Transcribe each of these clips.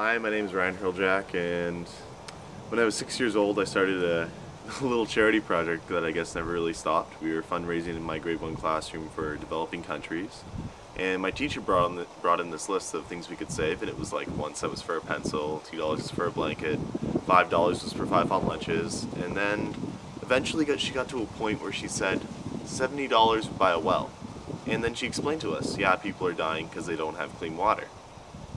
Hi, my name is Ryan Hreljac, and when I was 6 years old, I started a little charity project that I guess never really stopped. We were fundraising in my grade 1 classroom for developing countries, and my teacher brought in this list of things we could save, and it was like 1 cent was for a pencil, $2 was for a blanket, $5 was for 5 hot lunches, and then eventually she got to a point where she said $70 would buy a well. And then she explained to us, yeah, people are dying because they don't have clean water.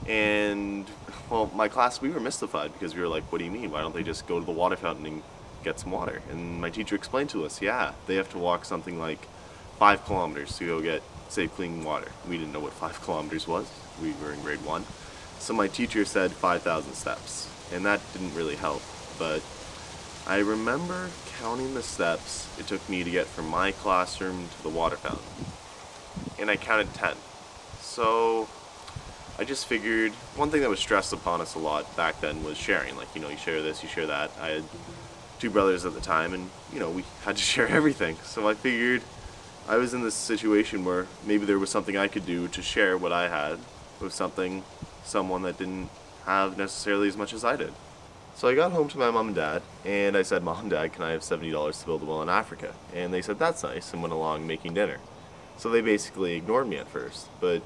And, well, my class, we were mystified because we were like, what do you mean? Why don't they just go to the water fountain and get some water? And my teacher explained to us, yeah, they have to walk something like 5 kilometers to go get, say, clean water. We didn't know what 5 kilometers was. We were in grade 1. So my teacher said 5,000 steps. And that didn't really help. But I remember counting the steps it took me to get from my classroom to the water fountain. And I counted 10. So I just figured one thing that was stressed upon us a lot back then was sharing. Like, you share this, you share that. I had 2 brothers at the time, and, we had to share everything. So I figured I was in this situation where maybe there was something I could do to share what I had with someone that didn't have necessarily as much as I did. So I got home to my mom and dad, and I said, Mom and Dad, can I have $70 to build a well in Africa? And they said, that's nice, and went along making dinner. So they basically ignored me at first, but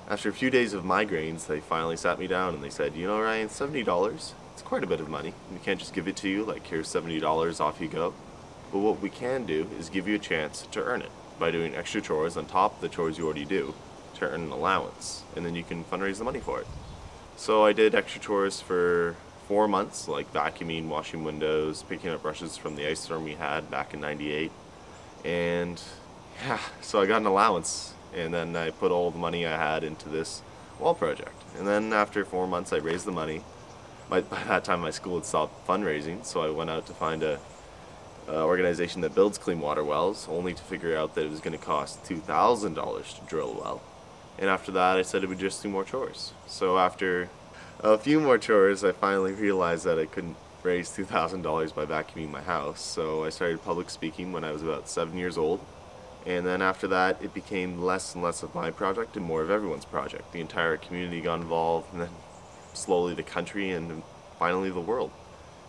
after a few days of migraines, they finally sat me down and they said, Ryan, $70, it's quite a bit of money. We can't just give it to you, like, here's $70, off you go. But what we can do is give you a chance to earn it by doing extra chores on top of the chores you already do to earn an allowance, and then you can fundraise the money for it. So I did extra chores for 4 months, like vacuuming, washing windows, picking up brushes from the ice storm we had back in '98, and yeah, so I got an allowance, and then I put all the money I had into this wall project. And then after 4 months, I raised the money. By that time, my school had stopped fundraising, so I went out to find a organization that builds clean water wells, only to figure out that it was going to cost $2,000 to drill a well. And after that, I said it would just do more chores. So after a few more chores, I finally realized that I couldn't raise $2,000 by vacuuming my house. So I started public speaking when I was about 7 years old. And then after that, it became less and less of my project and more of everyone's project. The entire community got involved, and then slowly the country, and finally the world.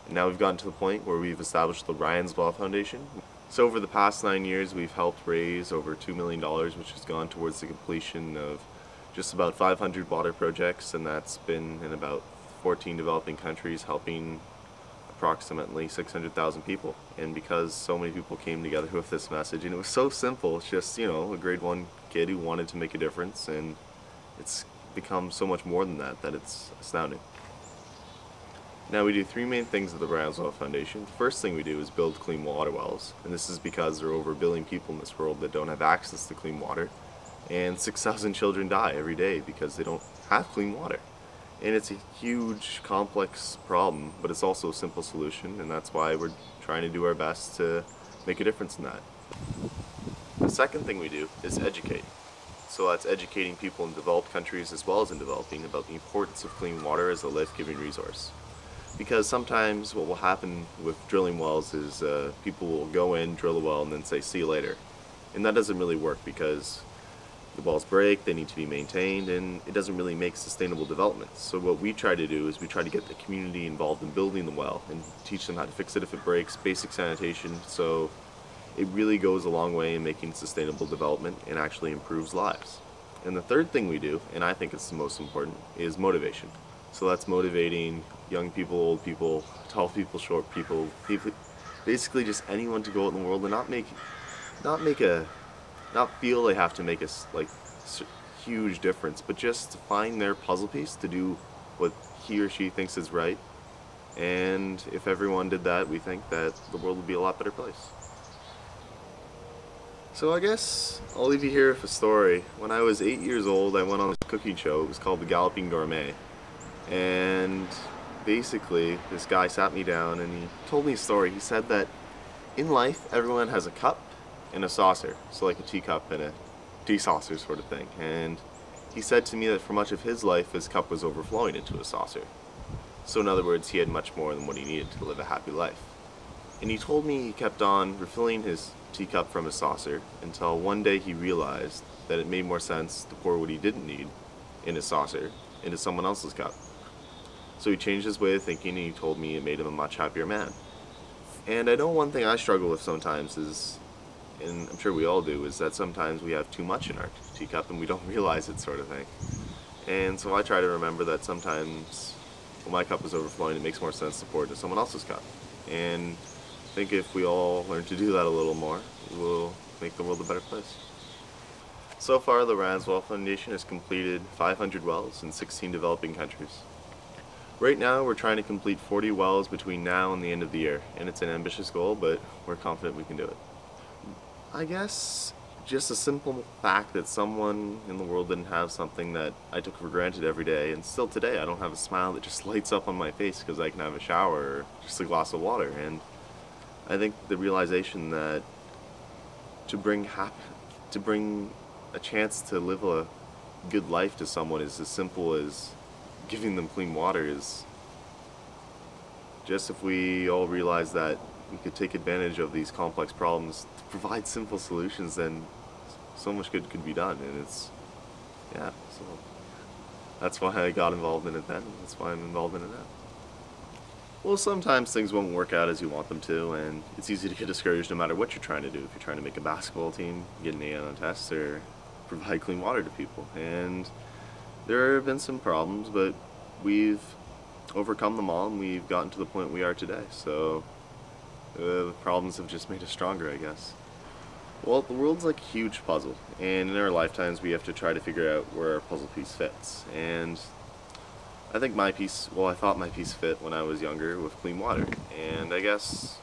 And now we've gotten to the point where we've established the Ryan's Well Foundation. So over the past 9 years, we've helped raise over $2 million, which has gone towards the completion of just about 500 water projects, and that's been in about 14 developing countries, helping approximately 600,000 people. And because so many people came together with this message, and it was so simple, it's just, a grade 1 kid who wanted to make a difference, and it's become so much more than that it's astounding. Now we do 3 main things at the Ryan's Well Foundation. The first thing we do is build clean water wells, and this is because there are over 1 billion people in this world that don't have access to clean water, and 6,000 children die every day because they don't have clean water. And it's a huge, complex problem, but it's also a simple solution, and that's why we're trying to do our best to make a difference in that. The second thing we do is educate. So that's educating people in developed countries as well as in developing about the importance of clean water as a life-giving resource. Because sometimes what will happen with drilling wells is people will go in, drill a well, and then say, see you later. And that doesn't really work because the wells break, they need to be maintained, and it doesn't really make sustainable development. So what we try to do is we try to get the community involved in building the well and teach them how to fix it if it breaks, basic sanitation, so it really goes a long way in making sustainable development and actually improves lives. And the third thing we do, and I think it's the most important, is motivation. So that's motivating young people, old people, tall people, short people, basically just anyone to go out in the world and not feel they have to make a huge difference, but just to find their puzzle piece to do what he or she thinks is right. And if everyone did that, we think that the world would be a lot better place. So I guess I'll leave you here with a story. When I was 8 years old, I went on a cooking show. It was called The Galloping Gourmet. And basically, this guy sat me down and he told me a story. He said that in life, everyone has a cup and a saucer. So like a teacup and a tea saucer sort of thing. And he said to me that for much of his life, his cup was overflowing into a saucer. So in other words, he had much more than what he needed to live a happy life. And he told me he kept on refilling his teacup from his saucer until one day he realized that it made more sense to pour what he didn't need in his saucer into someone else's cup. So he changed his way of thinking, and he told me it made him a much happier man. And I know one thing I struggle with sometimes is, and I'm sure we all do, is that sometimes we have too much in our teacup and we don't realize it, sort of thing. And so I try to remember that sometimes when my cup is overflowing, it makes more sense to pour it into someone else's cup. And I think if we all learn to do that a little more, we'll make the world a better place. So far, the Ryan Hreljac Foundation has completed 500 wells in 16 developing countries. Right now, we're trying to complete 40 wells between now and the end of the year, and it's an ambitious goal, but we're confident we can do it. I guess just a simple fact that someone in the world didn't have something that I took for granted every day, and still today I don't have a smile that just lights up on my face because I can have a shower or just a glass of water. And I think the realization that to bring a chance to live a good life to someone is as simple as giving them clean water is just, if we all realize that we could take advantage of these complex problems to provide simple solutions, then so much good could be done. And it's, yeah, so that's why I got involved in it then, and that's why I'm involved in it now. Well, sometimes things won't work out as you want them to, and it's easy to get discouraged no matter what you're trying to do. If you're trying to make a basketball team, get an A on tests, or provide clean water to people. And there have been some problems, but we've overcome them all, and we've gotten to the point we are today. So the problems have just made us stronger, I guess. Well, the world's like a huge puzzle, and in our lifetimes we have to try to figure out where our puzzle piece fits. And I think my piece, well, I thought my piece fit when I was younger with clean water. And I guess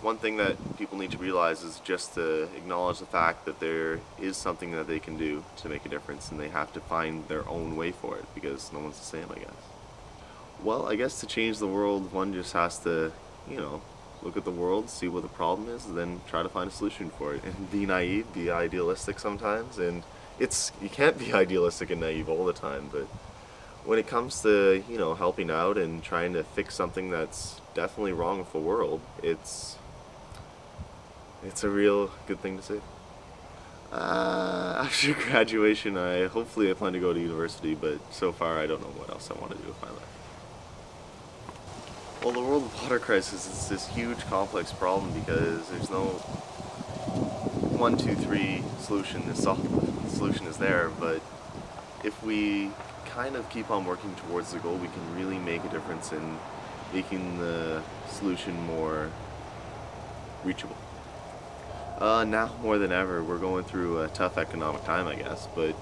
one thing that people need to realize is just to acknowledge the fact that there is something that they can do to make a difference, and they have to find their own way for it, because no one's the same, I guess. Well, I guess to change the world, one just has to, look at the world, see what the problem is, and then try to find a solution for it. And be naive, be idealistic sometimes, and you can't be idealistic and naive all the time, but when it comes to, helping out and trying to fix something that's definitely wrong with the world, it's a real good thing to see. After graduation, hopefully I plan to go to university, but so far I don't know what else I want to do with my life. Well, the world water crisis is this huge, complex problem because there's no 1, 2, 3 solution to solve. The solution is there, but if we kind of keep on working towards the goal, we can really make a difference in making the solution more reachable. Now more than ever, we're going through a tough economic time, I guess, but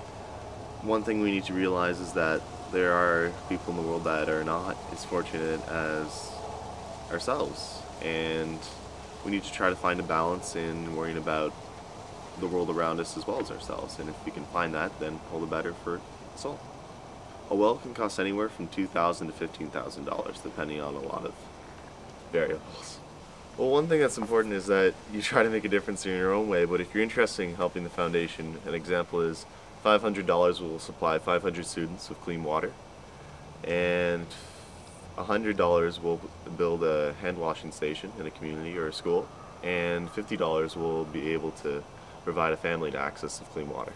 one thing we need to realize is that there are people in the world that are not as fortunate as ourselves, and we need to try to find a balance in worrying about the world around us as well as ourselves. And if we can find that, then all the better for us all. A well can cost anywhere from $2,000 to $15,000, depending on a lot of variables. Well, one thing that's important is that you try to make a difference in your own way, but if you're interested in helping the foundation, an example is $500 will supply 500 students with clean water, and $100 will build a hand washing station in a community or a school, and $50 will be able to provide a family to access to clean water.